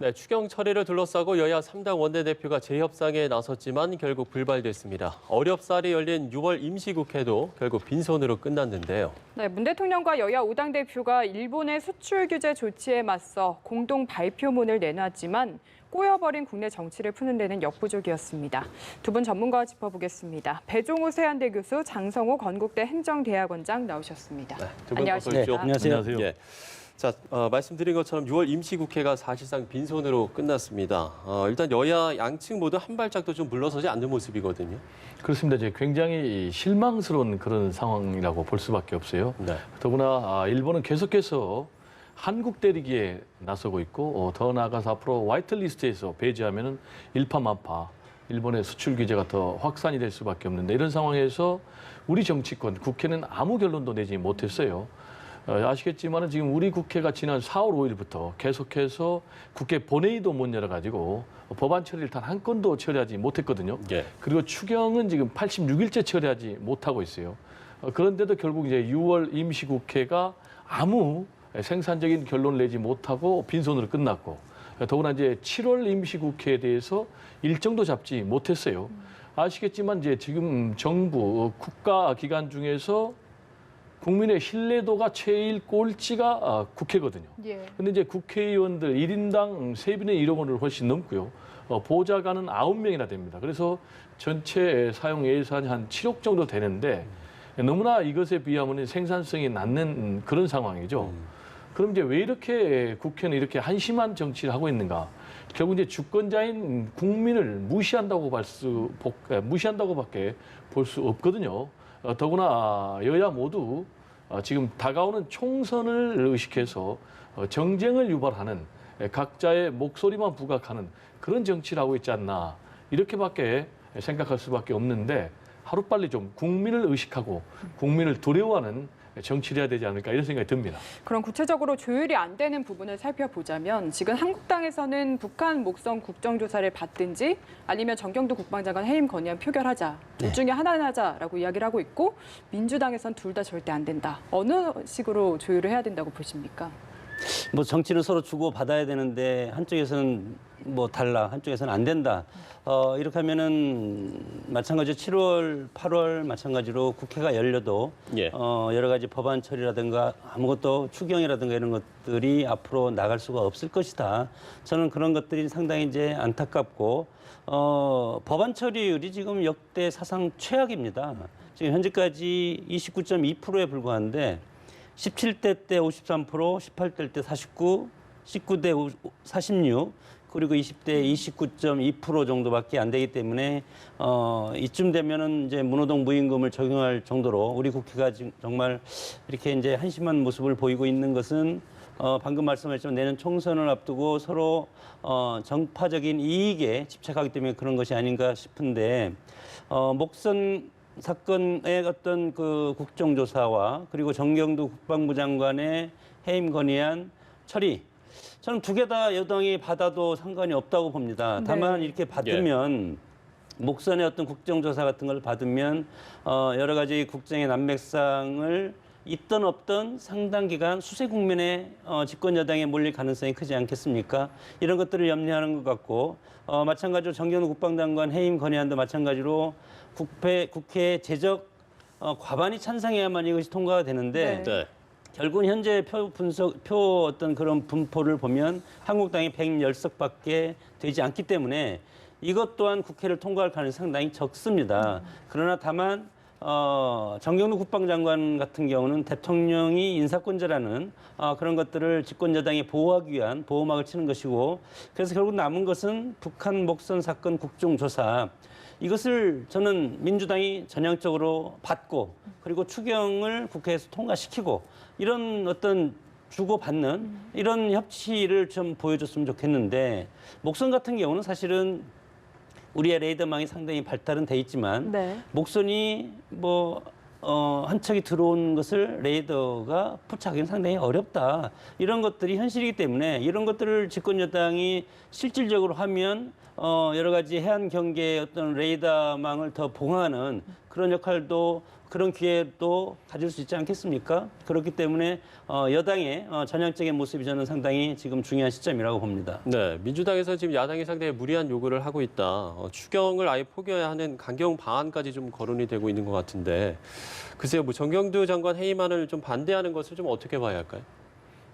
네, 추경 처리를 둘러싸고 여야 3당 원내대표가 재협상에 나섰지만 결국 불발됐습니다. 어렵사리 열린 6월 임시국회도 결국 빈손으로 끝났는데요. 네, 문 대통령과 여야 5당 대표가 일본의 수출 규제 조치에 맞서 공동 발표문을 내놨지만 꼬여버린 국내 정치를 푸는 데는 역부족이었습니다. 두 분 전문가와 짚어보겠습니다. 배종우 세한대 교수, 장성호 건국대 행정대학원장 나오셨습니다. 네, 두 분 안녕하십니까? 어서 안녕하세요. 안녕하세요. 예. 자, 말씀드린 것처럼 6월 임시국회가 사실상 빈손으로 끝났습니다. 일단 여야 양측 모두 한 발짝도 좀 물러서지 않는 모습이거든요. 그렇습니다. 이제 굉장히 실망스러운 그런 상황이라고 볼 수밖에 없어요. 네. 더구나 일본은 계속해서 한국 때리기에 나서고 있고 더 나아가서 앞으로 화이트리스트에서 배제하면은 일파만파 일본의 수출 규제가 더 확산이 될 수밖에 없는데 이런 상황에서 우리 정치권 국회는 아무 결론도 내지 못했어요. 아시겠지만 지금 우리 국회가 지난 4월 5일부터 계속해서 국회 본회의도 못 열어가지고 법안 처리를 단 한 건도 처리하지 못했거든요. 예. 그리고 추경은 지금 86일째 처리하지 못하고 있어요. 그런데도 결국 이제 6월 임시국회가 아무 생산적인 결론을 내지 못하고 빈손으로 끝났고 더구나 이제 7월 임시국회에 대해서 일정도 잡지 못했어요. 아시겠지만 이제 지금 정부 국가 기관 중에서 국민의 신뢰도가 제일 꼴찌가 국회거든요. 예. 근데 이제 국회의원들 1인당 세비는 1억 원을 훨씬 넘고요. 보좌관은 9명이나 됩니다. 그래서 전체 사용 예산이 한 7억 정도 되는데 너무나 이것에 비하면 생산성이 낮는 그런 상황이죠. 그럼 이제 왜 이렇게 국회는 이렇게 한심한 정치를 하고 있는가? 결국 이제 주권자인 국민을 무시한다고밖에 볼 수 없거든요. 더구나 여야 모두 지금 다가오는 총선을 의식해서 정쟁을 유발하는 각자의 목소리만 부각하는 그런 정치를 하고 있지 않나 이렇게밖에 생각할 수밖에 없는데 하루빨리 좀 국민을 의식하고 국민을 두려워하는 정치를 해야 되지 않을까 이런 생각이 듭니다. 그럼 구체적으로 조율이 안 되는 부분을 살펴보자면 지금 한국당에서는 북한 목성 국정조사를 받든지 아니면 정경도 국방장관 해임 건의안 표결하자. 둘 중에 하나는 하자라고 이야기를 하고 있고 민주당에서는 둘 다 절대 안 된다. 어느 식으로 조율을 해야 된다고 보십니까? 뭐 정치는 서로 주고 받아야 되는데 한쪽에서는 뭐 달라, 한쪽에서는 안 된다. 이렇게 하면은 마찬가지로 7월, 8월 마찬가지로 국회가 열려도 예. 여러 가지 법안 처리라든가 아무것도 추경이라든가 이런 것들이 앞으로 나갈 수가 없을 것이다. 저는 그런 것들이 상당히 이제 안타깝고 법안 처리율이 지금 역대 사상 최악입니다. 지금 현재까지 29.2%에 불과한데 17대 때 53%, 18대 때 49, 19대 46, 그리고 20대 29.2% 정도밖에 안 되기 때문에 이쯤 되면은 이제 문호동 무임금을 적용할 정도로 우리 국회가 지금 정말 이렇게 이제 한심한 모습을 보이고 있는 것은 방금 말씀하셨지만 내년 총선을 앞두고 서로 정파적인 이익에 집착하기 때문에 그런 것이 아닌가 싶은데 목선 사건의 어떤 그 국정조사와 그리고 정경도 국방부 장관의 해임 건의안 처리 저는 두 개 다 여당이 받아도 상관이 없다고 봅니다. 다만 이렇게 받으면 목선의 어떤 국정조사 같은 걸 받으면 여러 가지 국정의 난맥상을 있던 없던 상당 기간 수세 국면에 집권 여당에 몰릴 가능성이 크지 않겠습니까? 이런 것들을 염려하는 것 같고 마찬가지로 정경도 국방장관 해임 건의안도 마찬가지로 국회 제적 과반이 찬성해야만 이것이 통과가 되는데 네. 결국은 현재 표 어떤 그런 분포를 보면 한국당이 110석밖에 되지 않기 때문에 이것 또한 국회를 통과할 가능성이 상당히 적습니다. 그러나 다만 정경도 국방장관 같은 경우는 대통령이 인사권자라는 그런 것들을 집권 여당이 보호하기 위한 보호막을 치는 것이고 그래서 결국 남은 것은 북한 목선 사건 국정조사 이것을 저는 민주당이 전향적으로 받고 그리고 추경을 국회에서 통과시키고 이런 어떤 주고받는 이런 협치를 좀 보여줬으면 좋겠는데 목선 같은 경우는 사실은 우리의 레이더망이 상당히 발달은 돼 있지만 목선이 뭐 한 척이 들어온 것을 레이더가 포착하기는 상당히 어렵다. 이런 것들이 현실이기 때문에 이런 것들을 집권 여당이 실질적으로 하면 여러 가지 해안 경계의 어떤 레이더망을 더 봉하는 그런 역할도 그런 기회도 가질 수 있지 않겠습니까? 그렇기 때문에 여당의 전향적인 모습이 저는 상당히 지금 중요한 시점이라고 봅니다. 네, 민주당에서 지금 야당이 상당히 무리한 요구를 하고 있다. 추경을 아예 포기해야 하는 강경 방안까지 좀 거론이 되고 있는 것 같은데 글쎄요, 뭐 정경두 장관 해임안을 좀 반대하는 것을 좀 어떻게 봐야 할까요?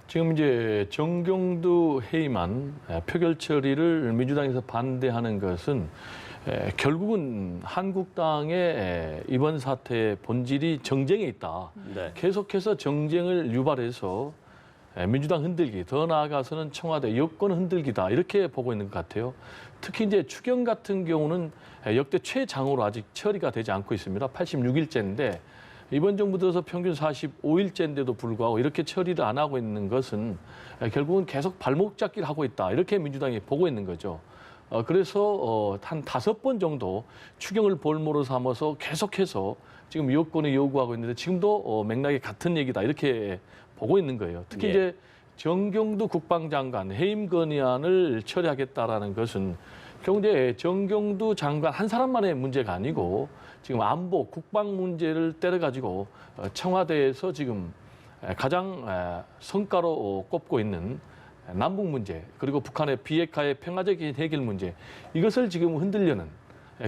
지금 이제 정경두 해임안 표결 처리를 민주당에서 반대하는 것은 결국은 한국당의 이번 사태의 본질이 정쟁에 있다. 네. 계속해서 정쟁을 유발해서 민주당 흔들기, 더 나아가서는 청와대 여권 흔들기다 이렇게 보고 있는 것 같아요. 특히 이제 추경 같은 경우는 역대 최장으로 아직 처리가 되지 않고 있습니다. 86일째인데 이번 정부 들어서 평균 45일째인데도 불구하고 이렇게 처리를 안 하고 있는 것은 결국은 계속 발목 잡기를 하고 있다 이렇게 민주당이 보고 있는 거죠. 그래서 한 5번 정도 추경을 볼모로 삼아서 계속해서 지금 여권이 요구하고 있는데 지금도 맥락이 같은 얘기다 이렇게 보고 있는 거예요. 특히 예. 이제 정경두 국방장관 해임 건의안을 처리하겠다라는 것은 결국 이제 정경두 장관 한 사람만의 문제가 아니고 지금 안보 국방 문제를 때려가지고 청와대에서 지금 가장 성과로 꼽고 있는 남북 문제 그리고 북한의 비핵화의 평화적인 해결 문제 이것을 지금 흔들려는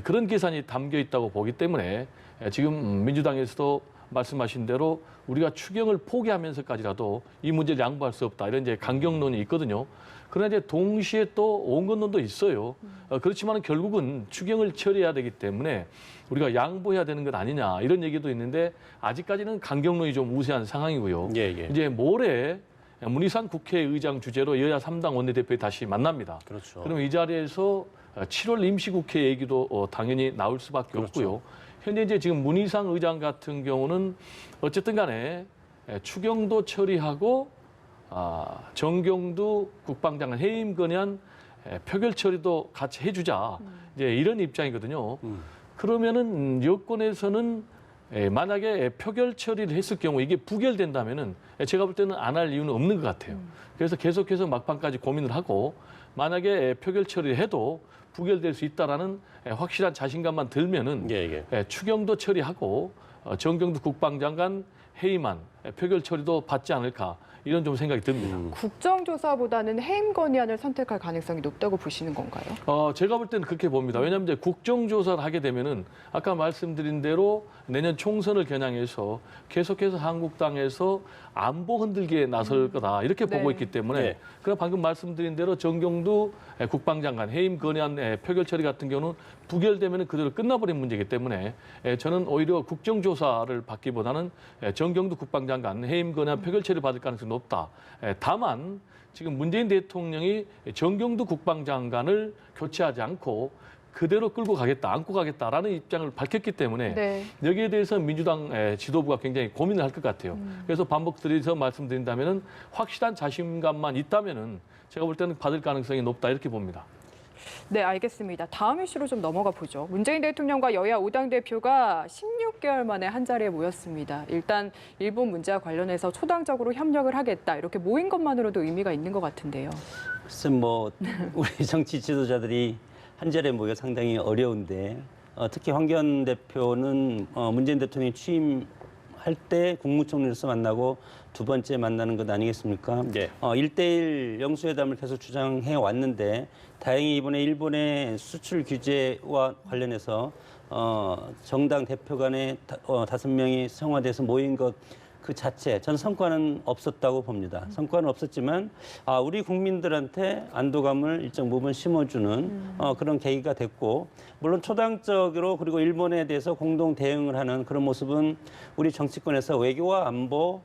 그런 계산이 담겨 있다고 보기 때문에 지금 민주당에서도 말씀하신 대로 우리가 추경을 포기하면서까지라도 이 문제를 양보할 수 없다 이런 이제 강경론이 있거든요. 그러나 이제 동시에 또 온건론도 있어요. 그렇지만 결국은 추경을 처리해야 되기 때문에 우리가 양보해야 되는 것 아니냐 이런 얘기도 있는데 아직까지는 강경론이 좀 우세한 상황이고요. 예, 예. 이제 모레 문희상 국회의장 주재로 여야 3당 원내대표에 다시 만납니다. 그렇죠. 그럼 이 자리에서 7월 임시국회 얘기도 당연히 나올 수밖에 그렇죠. 없고요. 현재 이제 지금 문희상 의장 같은 경우는 어쨌든 간에 추경도 처리하고 정경두 국방장관 해임 건의안 표결 처리도 같이 해주자 이제 이런 입장이거든요. 그러면은 여권에서는 만약에 표결 처리를 했을 경우 이게 부결된다면은 제가 볼 때는 안 할 이유는 없는 것 같아요. 그래서 계속해서 막판까지 고민을 하고 만약에 표결 처리를 해도 부결될 수 있다라는 확실한 자신감만 들면은 예, 예. 추경도 처리하고 정경두 국방장관 해임안 표결 처리도 받지 않을까 이런 좀 생각이 듭니다. 국정조사보다는 해임 건의안을 선택할 가능성이 높다고 보시는 건가요? 제가 볼 때는 그렇게 봅니다. 왜냐하면 이제 국정조사를 하게 되면은 아까 말씀드린 대로 내년 총선을 겨냥해서 계속해서 한국당에서 안보 흔들기에 나설 거다 이렇게 보고 네. 있기 때문에 네. 그럼 방금 말씀드린 대로 정경두 국방장관 해임 건의안 표결 처리 같은 경우는 부결되면 그대로 끝나버린 문제이기 때문에 저는 오히려 국정조사를 받기보다는 정경두 국방장관 해임 건의안 표결 처리 받을 가능성이 높다. 다만 지금 문재인 대통령이 정경두 국방장관을 교체하지 않고 그대로 끌고 가겠다, 안고 가겠다라는 입장을 밝혔기 때문에 네. 여기에 대해서 민주당 지도부가 굉장히 고민을 할 것 같아요. 그래서 반복드려서 말씀드린다면은 확실한 자신감만 있다면은 제가 볼 때는 받을 가능성이 높다 이렇게 봅니다. 네, 알겠습니다. 다음 이슈로 좀 넘어가 보죠. 문재인 대통령과 여야 5당 대표가 16개월 만에 한 자리에 모였습니다. 일단 일본 문제와 관련해서 초당적으로 협력을 하겠다 이렇게 모인 것만으로도 의미가 있는 것 같은데요. 글쎄 뭐 우리 정치 지도자들이 한 자리에 모이기가 상당히 어려운데 특히 황교안 대표는 문재인 대통령이 취임할 때 국무총리로서 만나고 두 번째 만나는 것 아니겠습니까? 예. 1대1 영수회담을 계속 주장해 왔는데 다행히 이번에 일본의 수출 규제와 관련해서 정당 대표 간에 5명이 청와대에서 모인 것 그 자체 전 성과는 없었다고 봅니다. 성과는 없었지만 우리 국민들한테 안도감을 일정 부분 심어주는 그런 계기가 됐고 물론 초당적으로 그리고 일본에 대해서 공동 대응을 하는 그런 모습은 우리 정치권에서 외교와 안보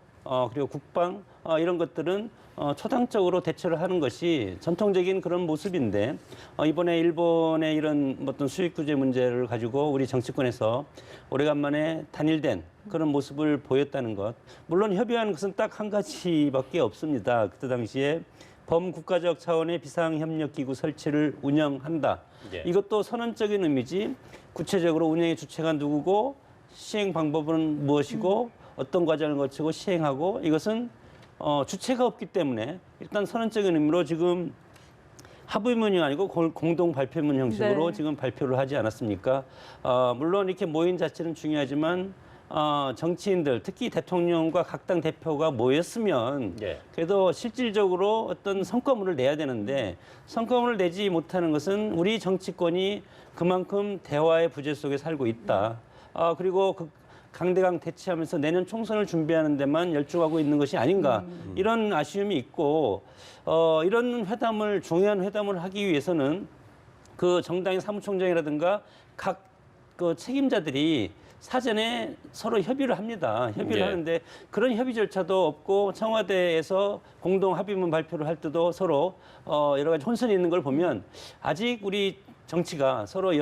그리고 국방 이런 것들은 초당적으로 대처를 하는 것이 전통적인 그런 모습인데 이번에 일본의 이런 어떤 수입 규제 문제를 가지고 우리 정치권에서 오래간만에 단일된 그런 모습을 보였다는 것. 물론 협의하는 것은 딱 한 가지밖에 없습니다. 그때 당시에 범국가적 차원의 비상협력기구 설치를 운영한다. 예. 이것도 선언적인 의미지 구체적으로 운영의 주체가 누구고 시행 방법은 무엇이고 어떤 과정을 거치고 시행하고 이것은 주체가 없기 때문에 일단 선언적인 의미로 지금 합의문이 아니고 공동 발표문 형식으로 네. 지금 발표를 하지 않았습니까? 물론 이렇게 모인 자체는 중요하지만 정치인들, 특히 대통령과 각 당 대표가 모였으면 예. 그래도 실질적으로 어떤 성과물을 내야 되는데 성과물을 내지 못하는 것은 우리 정치권이 그만큼 대화의 부재 속에 살고 있다. 그리고 강대강 대치하면서 내년 총선을 준비하는 데만 열중하고 있는 것이 아닌가 이런 아쉬움이 있고 이런 회담을 중요한 회담을 하기 위해서는 그 정당의 사무총장이라든가 각 그 책임자들이 사전에 서로 협의를 합니다. 협의를 예. 하는데 그런 협의 절차도 없고 청와대에서 공동 합의문 발표를 할 때도 서로 여러 가지 혼선이 있는 걸 보면 아직 우리 정치가 서로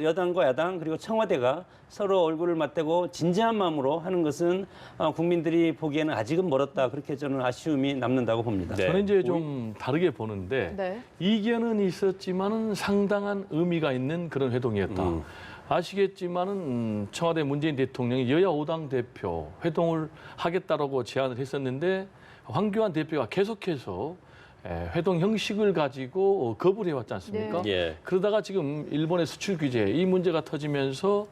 여당과 야당 그리고 청와대가 서로 얼굴을 맞대고 진지한 마음으로 하는 것은 국민들이 보기에는 아직은 멀었다. 그렇게 저는 아쉬움이 남는다고 봅니다. 네. 저는 이제 좀 다르게 보는데 네. 이견은 있었지만은 상당한 의미가 있는 그런 회동이었다. 아시겠지만은 청와대 문재인 대통령이 여야 5당 대표 회동을 하겠다라고 제안을 했었는데 황교안 대표가 계속해서 회동 형식을 가지고 거부를 해왔지 않습니까? 네. 예. 그러다가 지금 일본의 수출 규제 이 문제가 터지면서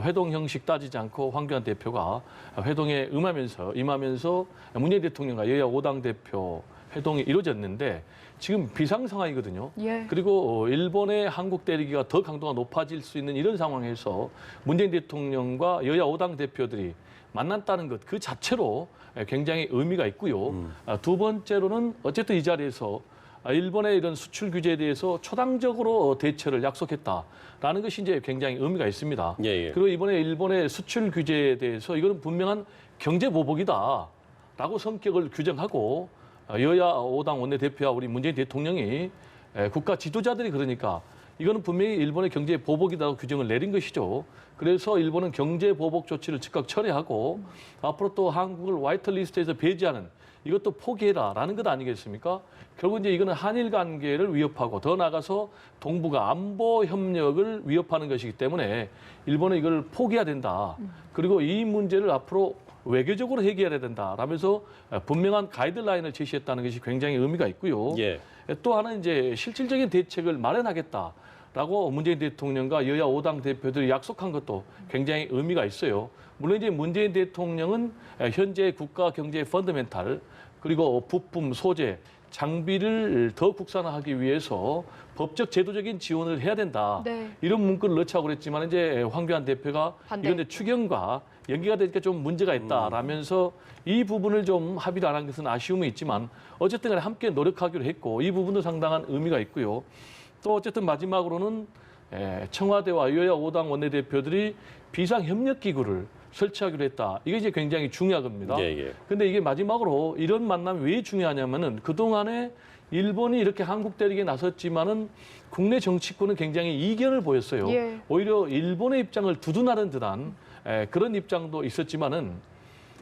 회동 형식 따지지 않고 황교안 대표가 회동에 임하면서 문재인 대통령과 여야 5당 대표 회동이 이루어졌는데 지금 비상 상황이거든요. 예. 그리고 일본의 한국 대리기가 더 강도가 높아질 수 있는 이런 상황에서 문재인 대통령과 여야 5당 대표들이 만났다는 것 그 자체로 굉장히 의미가 있고요. 두 번째로는 어쨌든 이 자리에서 일본의 이런 수출 규제에 대해서 초당적으로 대처를 약속했다라는 것이 이제 굉장히 의미가 있습니다. 예, 예. 그리고 이번에 일본의 수출 규제에 대해서 이거는 분명한 경제 보복이다라고 성격을 규정하고 여야 5당 원내대표와 우리 문재인 대통령이 국가 지도자들이 그러니까 이거는 분명히 일본의 경제 보복이라고 규정을 내린 것이죠. 그래서 일본은 경제 보복 조치를 즉각 철회하고 앞으로 또 한국을 화이트리스트에서 배제하는 이것도 포기해라라는 것 아니겠습니까? 결국 이제 이거는 한일 관계를 위협하고 더 나아가서 동북아 안보 협력을 위협하는 것이기 때문에 일본은 이걸 포기해야 된다. 그리고 이 문제를 앞으로 외교적으로 해결해야 된다라면서 분명한 가이드라인을 제시했다는 것이 굉장히 의미가 있고요. 예. 또 하나는 이제 실질적인 대책을 마련하겠다라고 문재인 대통령과 여야 5당 대표들이 약속한 것도 굉장히 의미가 있어요. 물론 이제 문재인 대통령은 현재 국가 경제 펀더멘탈 그리고 부품, 소재, 장비를 더 국산화하기 위해서 법적 제도적인 지원을 해야 된다. 네. 이런 문구를 넣자고 그랬지만 이제 황교안 대표가 반대. 이건 이제 추경과 연기가 되니까 좀 문제가 있다라면서 이 부분을 좀 합의를 안 한 것은 아쉬움이 있지만 어쨌든 간에 함께 노력하기로 했고 이 부분도 상당한 의미가 있고요. 또 어쨌든 마지막으로는 청와대와 여야 5당 원내대표들이 비상협력기구를 설치하기로 했다. 이게 이제 굉장히 중요한 겁니다. 예, 예. 근데 이게 마지막으로 이런 만남이 왜 중요하냐면은 그동안에 일본이 이렇게 한국 대립에 나섰지만은 국내 정치권은 굉장히 이견을 보였어요. 예. 오히려 일본의 입장을 두둔하는 듯한 그런 입장도 있었지만은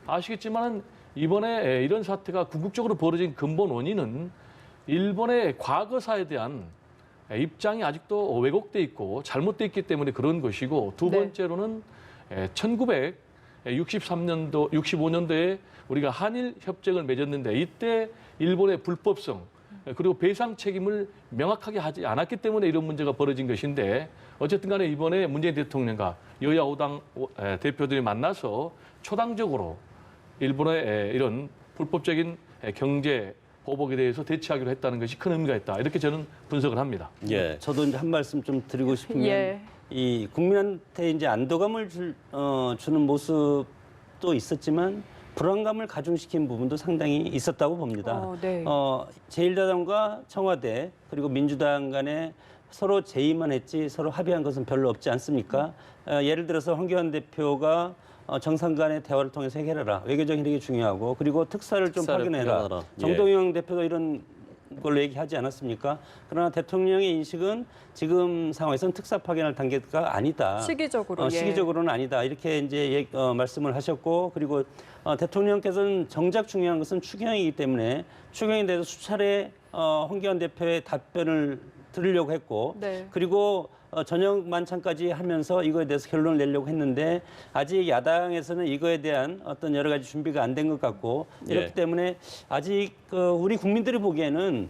아시겠지만은 이번에 이런 사태가 궁극적으로 벌어진 근본 원인은 일본의 과거사에 대한 입장이 아직도 왜곡돼 있고 잘못돼 있기 때문에 그런 것이고 두 네. 번째로는 1963년도, 65년도에 우리가 한일 협정을 맺었는데 이때 일본의 불법성 그리고 배상 책임을 명확하게 하지 않았기 때문에 이런 문제가 벌어진 것인데 어쨌든 간에 이번에 문재인 대통령과 여야 5당 대표들이 만나서 초당적으로 일본의 이런 불법적인 경제 보복에 대해서 대처하기로 했다는 것이 큰 의미가 있다. 이렇게 저는 분석을 합니다. 예. 저도 이제 한 말씀 좀 드리고 싶은 게 예. 이 국민한테 이제 안도감을 주는 모습도 있었지만 불안감을 가중시킨 부분도 상당히 있었다고 봅니다. 네. 제1야당과 청와대 그리고 민주당 간에 서로 제의만 했지 서로 합의한 것은 별로 없지 않습니까? 예를 들어서 황교안 대표가 정상 간의 대화를 통해서 해결해라. 외교적인 핵이 중요하고 그리고 특사를 좀 특사를 파견해라. 파견하라. 예. 정동영 대표도 이런 걸로 얘기하지 않았습니까? 그러나 대통령의 인식은 지금 상황에서는 특사 파견할 단계가 아니다. 시기적으로. 예. 시기적으로는 아니다. 이렇게 이제 말씀을 하셨고 그리고 대통령께서는 정작 중요한 것은 추경이기 때문에 추경에 대해서 수차례 황교안 대표의 답변을 들으려고 했고 네. 그리고 저녁 만찬까지 하면서 이거에 대해서 결론을 내려고 했는데 아직 야당에서는 이거에 대한 어떤 여러 가지 준비가 안 된 것 같고 이렇기 예. 때문에 아직 우리 국민들이 보기에는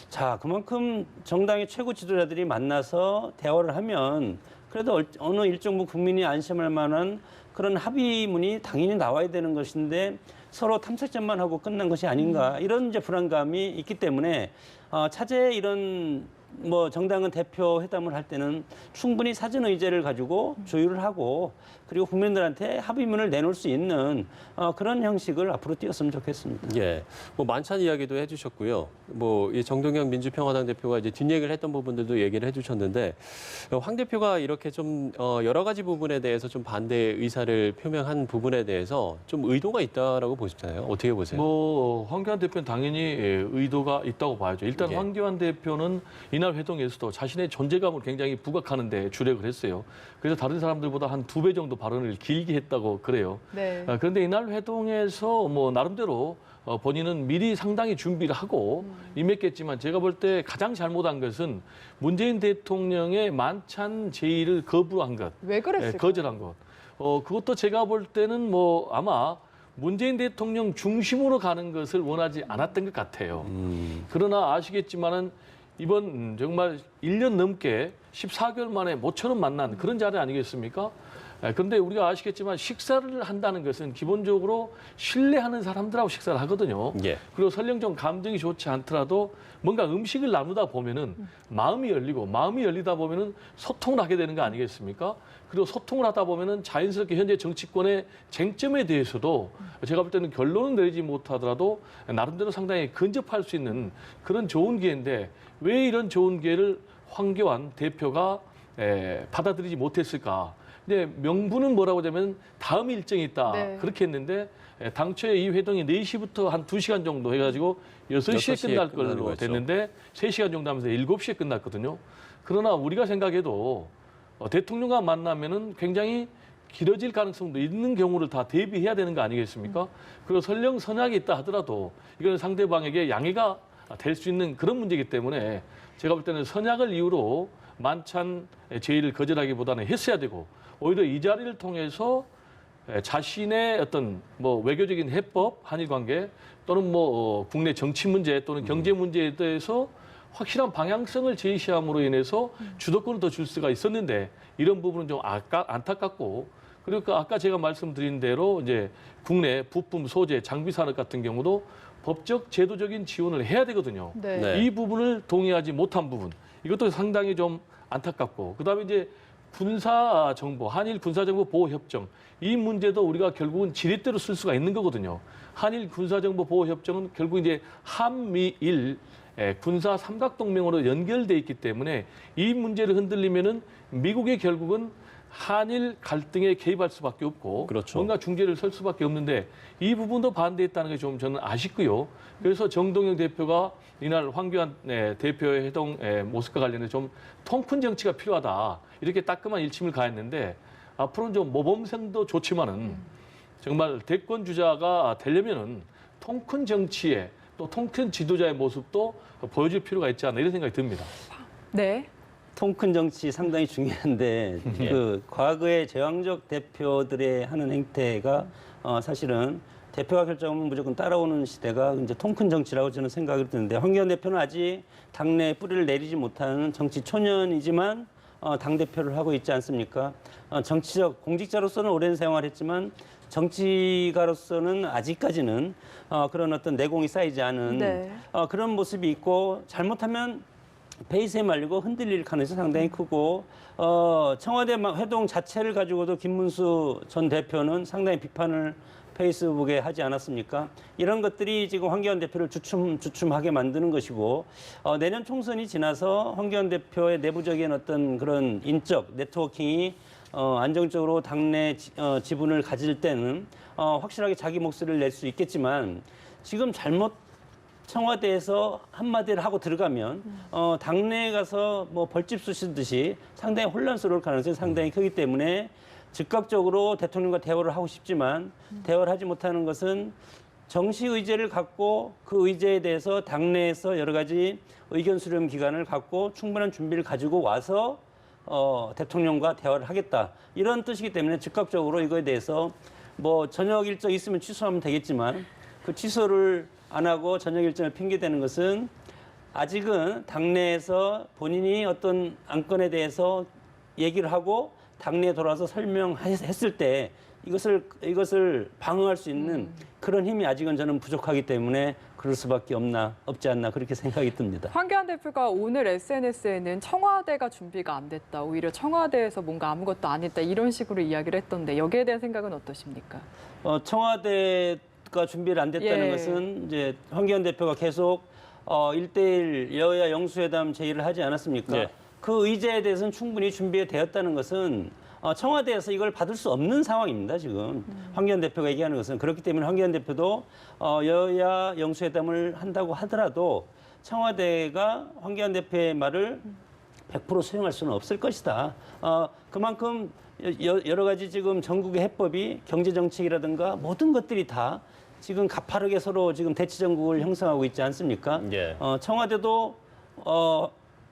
자 그만큼 정당의 최고 지도자들이 만나서 대화를 하면 그래도 어느 일정 부분 국민이 안심할 만한 그런 합의문이 당연히 나와야 되는 것인데 서로 탐색전만 하고 끝난 것이 아닌가 이런 이제 불안감이 있기 때문에 차제에 이런 뭐 정당은 대표 회담을 할 때는 충분히 사전 의제를 가지고 조율을 하고 그리고 국민들한테 합의문을 내놓을 수 있는 그런 형식을 앞으로 띄었으면 좋겠습니다. 예, 뭐 만찬 이야기도 해주셨고요. 뭐 이 정동영 민주평화당 대표가 이제 뒷얘기를 했던 부분들도 얘기를 해주셨는데 황 대표가 이렇게 좀 여러 가지 부분에 대해서 좀 반대 의사를 표명한 부분에 대해서 좀 의도가 있다라고 보시나요? 어떻게 보세요? 뭐 황교안 대표는 당연히 의도가 있다고 봐야죠. 일단 예. 황교안 대표는 이날 회동에서도 자신의 존재감을 굉장히 부각하는 데 주력을 했어요. 그래서 다른 사람들보다 한 2배 정도 발언을 길게 했다고 그래요. 네. 그런데 이날 회동에서 뭐 나름대로 본인은 미리 상당히 준비를 하고 임했겠지만 제가 볼 때 가장 잘못한 것은 문재인 대통령의 만찬 제의를 거부한 것, 왜 그랬을까요? 거절한 것. 그것도 제가 볼 때는 뭐 아마 문재인 대통령 중심으로 가는 것을 원하지 않았던 것 같아요. 그러나 아시겠지만은 이번 정말 1년 넘게 14개월 만에 모처럼 만난 그런 자리 아니겠습니까? 그런데 우리가 아시겠지만 식사를 한다는 것은 기본적으로 신뢰하는 사람들하고 식사를 하거든요. 예. 그리고 설령 좀 감정이 좋지 않더라도 뭔가 음식을 나누다 보면은 마음이 열리고 마음이 열리다 보면은 소통을 하게 되는 거 아니겠습니까? 그리고 소통을 하다 보면은 자연스럽게 현재 정치권의 쟁점에 대해서도 제가 볼 때는 결론은 내리지 못하더라도 나름대로 상당히 근접할 수 있는 그런 좋은 기회인데 왜 이런 좋은 기회를 황교안 대표가 받아들이지 못했을까? 근데 명분은 뭐라고 하자면 다음 일정이 있다. 네. 그렇게 했는데 당초에 이 회동이 4시부터 한 2시간 정도 해가지고 6시에 끝날 끝나는 걸로 거였죠. 됐는데 3시간 정도 하면서 7시에 끝났거든요. 그러나 우리가 생각해도 대통령과 만나면은 굉장히 길어질 가능성도 있는 경우를 다 대비해야 되는 거 아니겠습니까? 그리고 설령 선약이 있다 하더라도 이거는 상대방에게 양해가 될 수 있는 그런 문제이기 때문에 제가 볼 때는 선약을 이유로 만찬 제의를 거절하기보다는 했어야 되고 오히려 이 자리를 통해서 자신의 어떤 뭐 외교적인 해법, 한일 관계 또는 뭐 국내 정치 문제 또는 경제 문제에 대해서 확실한 방향성을 제시함으로 인해서 주도권을 더 줄 수가 있었는데 이런 부분은 좀 안타깝고 그리고 아까 제가 말씀드린 대로 이제 국내 부품, 소재, 장비 산업 같은 경우도 법적, 제도적인 지원을 해야 되거든요. 네. 네. 이 부분을 동의하지 못한 부분 이것도 상당히 좀 안타깝고 그다음에 이제 군사 정보, 한일 군사 정보 보호 협정 이 문제도 우리가 결국은 지렛대로 쓸 수가 있는 거거든요. 한일 군사 정보 보호 협정은 결국 이제 한미일 군사 삼각동맹으로 연결돼 있기 때문에 이 문제를 흔들리면은 미국이 결국은 한일 갈등에 개입할 수밖에 없고 그렇죠. 뭔가 중재를 설 수밖에 없는데 이 부분도 반대했다는 게 좀 저는 아쉽고요. 그래서 정동영 대표가 이날 황교안 대표의 회동 모습과 관련해서 좀 통큰 정치가 필요하다 이렇게 따끔한 일침을 가했는데 앞으로는 좀 모범생도 좋지만은 정말 대권 주자가 되려면은 통큰 정치에 또 통큰 지도자의 모습도 보여줄 필요가 있지 않나 이런 생각이 듭니다. 네. 통큰 정치 상당히 중요한데 그 과거의 제왕적 대표들의 하는 행태가 사실은 대표가 결정하면 무조건 따라오는 시대가 이제 통큰 정치라고 저는 생각이 드는데 황교안 대표는 아직 당내 뿌리를 내리지 못하는 정치 초년이지만 당 대표를 하고 있지 않습니까? 정치적 공직자로서는 오랜 생활했지만 정치가로서는 아직까지는 그런 어떤 내공이 쌓이지 않은 네. 그런 모습이 있고 잘못하면 베이스에 말리고 흔들릴 가능성이 상당히 크고 청와대 회동 자체를 가지고도 김문수 전 대표는 상당히 비판을 페이스북에 하지 않았습니까? 이런 것들이 지금 황교안 대표를 주춤하게 만드는 것이고 내년 총선이 지나서 황교안 대표의 내부적인 어떤 그런 인적 네트워킹이 안정적으로 당내 지분을 가질 때는 확실하게 자기 목소리를 낼 수 있겠지만 지금 잘못 청와대에서 한마디를 하고 들어가면 당내에 가서 뭐 벌집 쑤시듯이 상당히 혼란스러울 가능성이 상당히 크기 때문에 즉각적으로 대통령과 대화를 하고 싶지만 대화를 하지 못하는 것은 정시 의제를 갖고 그 의제에 대해서 당내에서 여러 가지 의견 수렴 기간을 갖고 충분한 준비를 가지고 와서 대통령과 대화를 하겠다 이런 뜻이기 때문에 즉각적으로 이거에 대해서 뭐 저녁 일정 있으면 취소하면 되겠지만 그 취소를 안 하고 저녁 일정을 핑계대는 것은 아직은 당내에서 본인이 어떤 안건에 대해서 얘기를 하고 당내에 돌아와서 설명했을 때 이것을 방어할 수 있는 그런 힘이 아직은 저는 부족하기 때문에 그럴 수밖에 없지 않나 그렇게 생각이 듭니다. 황교안 대표가 오늘 SNS에는 청와대가 준비가 안 됐다. 오히려 청와대에서 뭔가 아무것도 안 했다. 이런 식으로 이야기를 했던데 여기에 대한 생각은 어떠십니까? 청와대가 준비를 안 됐다는 예. 것은 이제 황교안 대표가 계속 1대1 여야 영수회담 제의를 하지 않았습니까? 네. 그 의제에 대해서는 충분히 준비되었다는 것은 청와대에서 이걸 받을 수 없는 상황입니다, 지금. 황교안 대표가 얘기하는 것은. 그렇기 때문에 황교안 대표도 여야 영수회담을 한다고 하더라도 청와대가 황교안 대표의 말을 100% 수용할 수는 없을 것이다. 그만큼 여러 가지 지금 전국의 해법이 경제정책이라든가 모든 것들이 다 지금 가파르게 서로 지금 대치정국을 형성하고 있지 않습니까? 예. 청와대도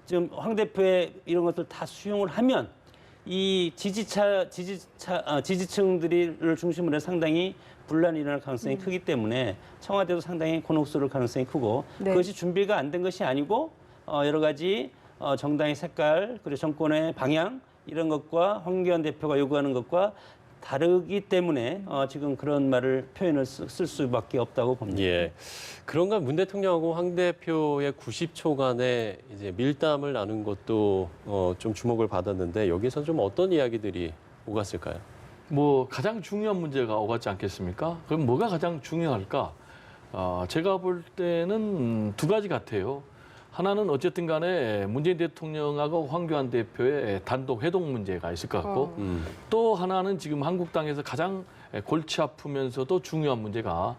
지금 황 대표의 이런 것들 다 수용을 하면 이 지지층들을 중심으로 해서 상당히 분란이 일어날 가능성이 크기 때문에 청와대도 상당히 곤혹스러울 가능성이 크고 네. 그것이 준비가 안 된 것이 아니고 여러 가지 정당의 색깔 그리고 정권의 방향 이런 것과 황교안 대표가 요구하는 것과 다르기 때문에 지금 그런 말을 표현을 쓸 수밖에 없다고 봅니다. 예. 그런가 문 대통령하고 황 대표의 90초간의 이제 밀담을 나눈 것도 좀 주목을 받았는데 여기서 좀 어떤 이야기들이 오갔을까요? 뭐 가장 중요한 문제가 오갔지 않겠습니까? 그럼 뭐가 가장 중요할까? 제가 볼 때는 두 가지 같아요. 하나는 어쨌든 간에 문재인 대통령하고 황교안 대표의 단독 회동 문제가 있을 것 같고 또 하나는 지금 한국당에서 가장 골치 아프면서도 중요한 문제가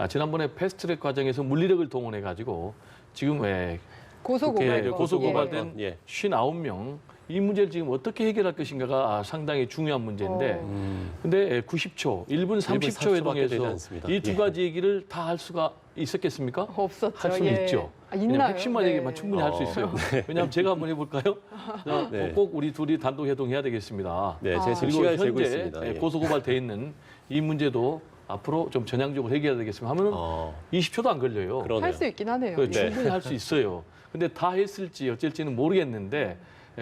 지난번에 패스트트랙 과정에서 물리력을 동원해 가지고 지금 고소고발된 예. 59명 이 문제를 지금 어떻게 해결할 것인가가 상당히 중요한 문제인데 근데 90초, 1분 30초 30초 밖에 되지 회동에서 않습니다. 이 두 가지 얘기를 다 할 수가 있었겠습니까? 없었죠. 할 수는 예. 있죠. 있나요? 왜냐면 핵심만 네. 얘기만 충분히 할 수 있어요. 왜냐하면 제가 한번 해볼까요? 자, 네. 꼭 우리 둘이 단독 회동해야 되겠습니다. 네, 제가 지금 그리고 시간을 재고 현재 있습니다. 예. 고소고발돼 있는 이 문제도 앞으로 좀 전향적으로 해결해야 되겠습니다. 하면은 20초도 안 걸려요. 그러네요. 할 수 있긴 하네요. 그 예. 충분히 할 수 있어요. 근데 다 했을지 어쩔지는 모르겠는데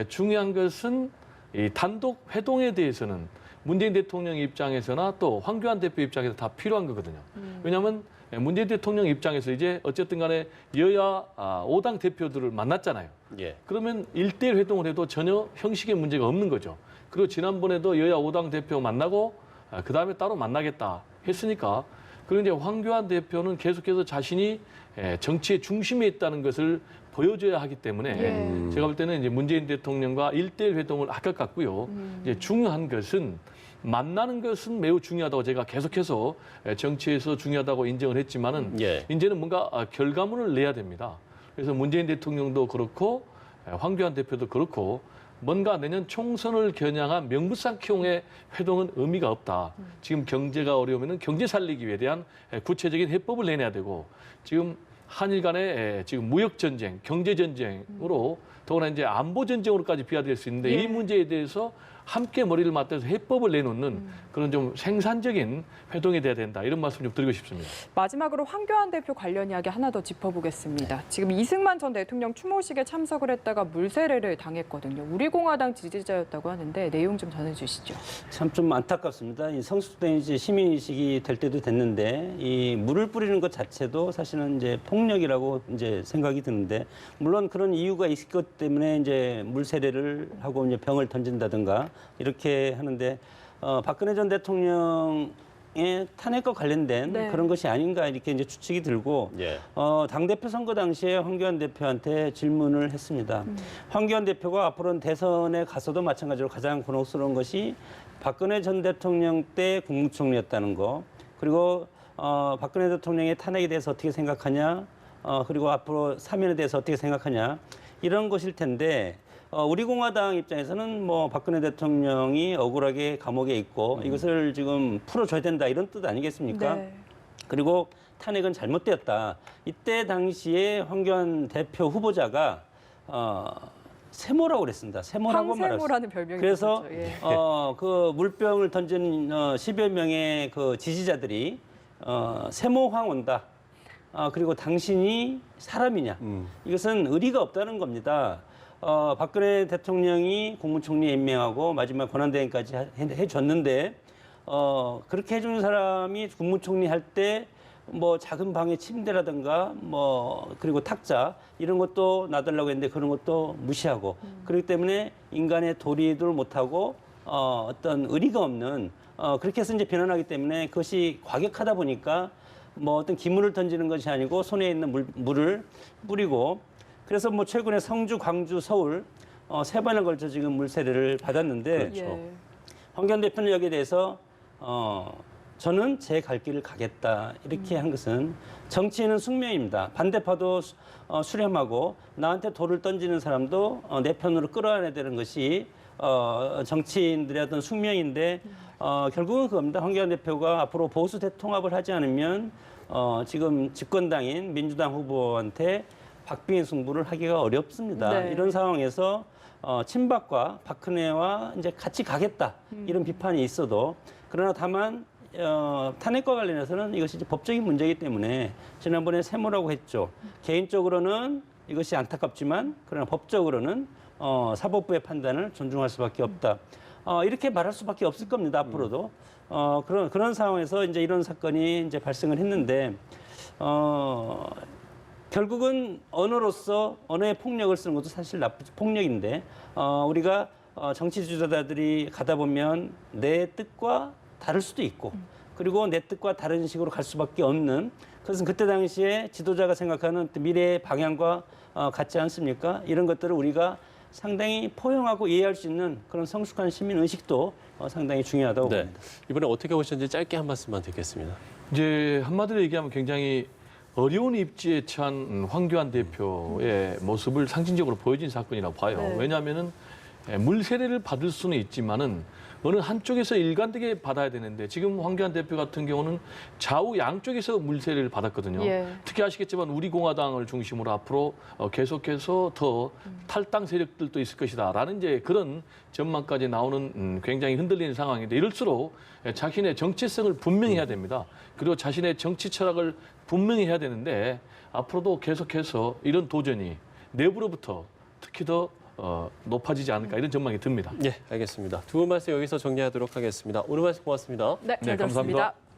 중요한 것은 이 단독 회동에 대해서는 문재인 대통령 입장에서나 또 황교안 대표 입장에서 다 필요한 거거든요. 왜냐하면 문재인 대통령 입장에서 이제 어쨌든 간에 여야 5당 대표들을 만났잖아요. 예. 그러면 1대1 회동을 해도 전혀 형식의 문제가 없는 거죠. 그리고 지난번에도 여야 5당 대표 만나고 그다음에 따로 만나겠다 했으니까 그리고 이제 황교안 대표는 계속해서 자신이 정치의 중심에 있다는 것을 보여줘야 하기 때문에 제가 볼 때는 이제 문재인 대통령과 1대1 회동을 할 것 같고요. 이제 중요한 것은 만나는 것은 매우 중요하다고 제가 계속해서 정치에서 중요하다고 인정을 했지만은 예. 이제는 뭔가 결과물을 내야 됩니다. 그래서 문재인 대통령도 그렇고 황교안 대표도 그렇고 뭔가 내년 총선을 겨냥한 명분상키용의 회동은 의미가 없다. 지금 경제가 어려우면 경제 살리기 위해 대한 구체적인 해법을 내놔야 되고 지금 한일 간의 지금 무역 전쟁, 경제 전쟁으로 더구나 이제 안보 전쟁으로까지 비화될 수 있는데 예. 이 문제에 대해서 함께 머리를 맞대서 해법을 내놓는 그런 좀 생산적인 회동이 돼야 된다. 이런 말씀 좀 드리고 싶습니다. 마지막으로 황교안 대표 관련 이야기 하나 더 짚어보겠습니다. 지금 이승만 전 대통령 추모식에 참석을 했다가 물세례를 당했거든요. 우리공화당 지지자였다고 하는데 내용 좀 전해주시죠. 참 좀 안타깝습니다. 이 성숙된 이제 시민의식이 될 때도 됐는데 이 물을 뿌리는 것 자체도 사실은 이제 폭력이라고 이제 생각이 드는데 물론 그런 이유가 있을 것 때문에 이제 물세례를 하고 이제 병을 던진다든가 이렇게 하는데 박근혜 전 대통령의 탄핵과 관련된 네. 그런 것이 아닌가 이렇게 이제 추측이 들고 예. 당대표 선거 당시에 황교안 대표한테 질문을 했습니다. 황교안 대표가 앞으로는 대선에 가서도 마찬가지로 가장 곤혹스러운 것이 박근혜 전 대통령 때 국무총리였다는 거 그리고 박근혜 대통령의 탄핵에 대해서 어떻게 생각하냐 그리고 앞으로 사면에 대해서 어떻게 생각하냐 이런 것일 텐데 우리 공화당 입장에서는 뭐 박근혜 대통령이 억울하게 감옥에 있고 이것을 지금 풀어줘야 된다 이런 뜻 아니겠습니까? 네. 그리고 탄핵은 잘못되었다. 이때 당시에 황교안 대표 후보자가 세모라고 그랬습니다. 세모라고 말했습니다. 황세모라는 별명이 그래서 있었죠. 예. 그 물병을 던진 10여 명의 그 지지자들이 세모황 온다. 그리고 당신이 사람이냐? 이것은 의리가 없다는 겁니다. 박근혜 대통령이 국무총리 임명하고 마지막 권한대행까지 해줬는데 그렇게 해주는 사람이 국무총리 할 때 뭐 작은 방에 침대라든가 뭐 그리고 탁자 이런 것도 놔달라고 했는데 그런 것도 무시하고 그렇기 때문에 인간의 도리를 못하고 어떤 의리가 없는 그렇게 해서 이제 변환하기 때문에 그것이 과격하다 보니까 뭐 어떤 기물을 던지는 것이 아니고 손에 있는 물을 뿌리고 그래서 뭐 최근에 성주, 광주, 서울 세 번에 걸쳐 지금 물세례를 받았는데 그렇죠. 예. 황교안 대표는 여기에 대해서 저는 제 갈 길을 가겠다 이렇게 한 것은 정치인은 숙명입니다. 반대파도 수렴하고 나한테 돌을 던지는 사람도 내 편으로 끌어안아야 되는 것이 정치인들의 어떤 숙명인데 결국은 그겁니다. 황교안 대표가 앞으로 보수 대통합을 하지 않으면 지금 집권당인 민주당 후보한테 박빙의 승부를 하기가 어렵습니다. 네. 이런 상황에서 친박과 박근혜와 이제 같이 가겠다 이런 비판이 있어도 그러나 다만 탄핵과 관련해서는 이것이 이제 법적인 문제이기 때문에 지난번에 세모라고 했죠. 개인적으로는 이것이 안타깝지만 그러나 법적으로는 사법부의 판단을 존중할 수밖에 없다. 이렇게 말할 수밖에 없을 겁니다. 앞으로도 그런 상황에서 이제 이런 사건이 이제 발생을 했는데 결국은 언어로서 언어의 폭력을 쓰는 것도 사실 폭력인데 우리가 정치 지도자들이 가다 보면 내 뜻과 다를 수도 있고 그리고 내 뜻과 다른 식으로 갈 수밖에 없는 그것은 그때 당시에 지도자가 생각하는 미래의 방향과 같지 않습니까? 이런 것들을 우리가 상당히 포용하고 이해할 수 있는 그런 성숙한 시민 의식도 상당히 중요하다고 네. 봅니다. 이번에 어떻게 보셨는지 짧게 한 말씀만 듣겠습니다. 이제 한마디로 얘기하면 굉장히 어려운 입지에 처한 황교안 대표의 모습을 상징적으로 보여진 사건이라고 봐요. 네. 왜냐하면은 물세례를 받을 수는 있지만은 어느 한쪽에서 일관되게 받아야 되는데 지금 황교안 대표 같은 경우는 좌우 양쪽에서 물세례를 받았거든요. 예. 특히 아시겠지만 우리공화당을 중심으로 앞으로 계속해서 더 탈당 세력들도 있을 것이다라는 이제 그런 전망까지 나오는 굉장히 흔들리는 상황인데 이럴수록 자신의 정체성을 분명히 해야 됩니다. 그리고 자신의 정치 철학을 분명히 해야 되는데 앞으로도 계속해서 이런 도전이 내부로부터 특히 더 높아지지 않을까 이런 전망이 듭니다. 예, 알겠습니다. 두 분 말씀 여기서 정리하도록 하겠습니다. 오늘 말씀 고맙습니다. 네, 잘 네, 감사합니다. 들었습니다.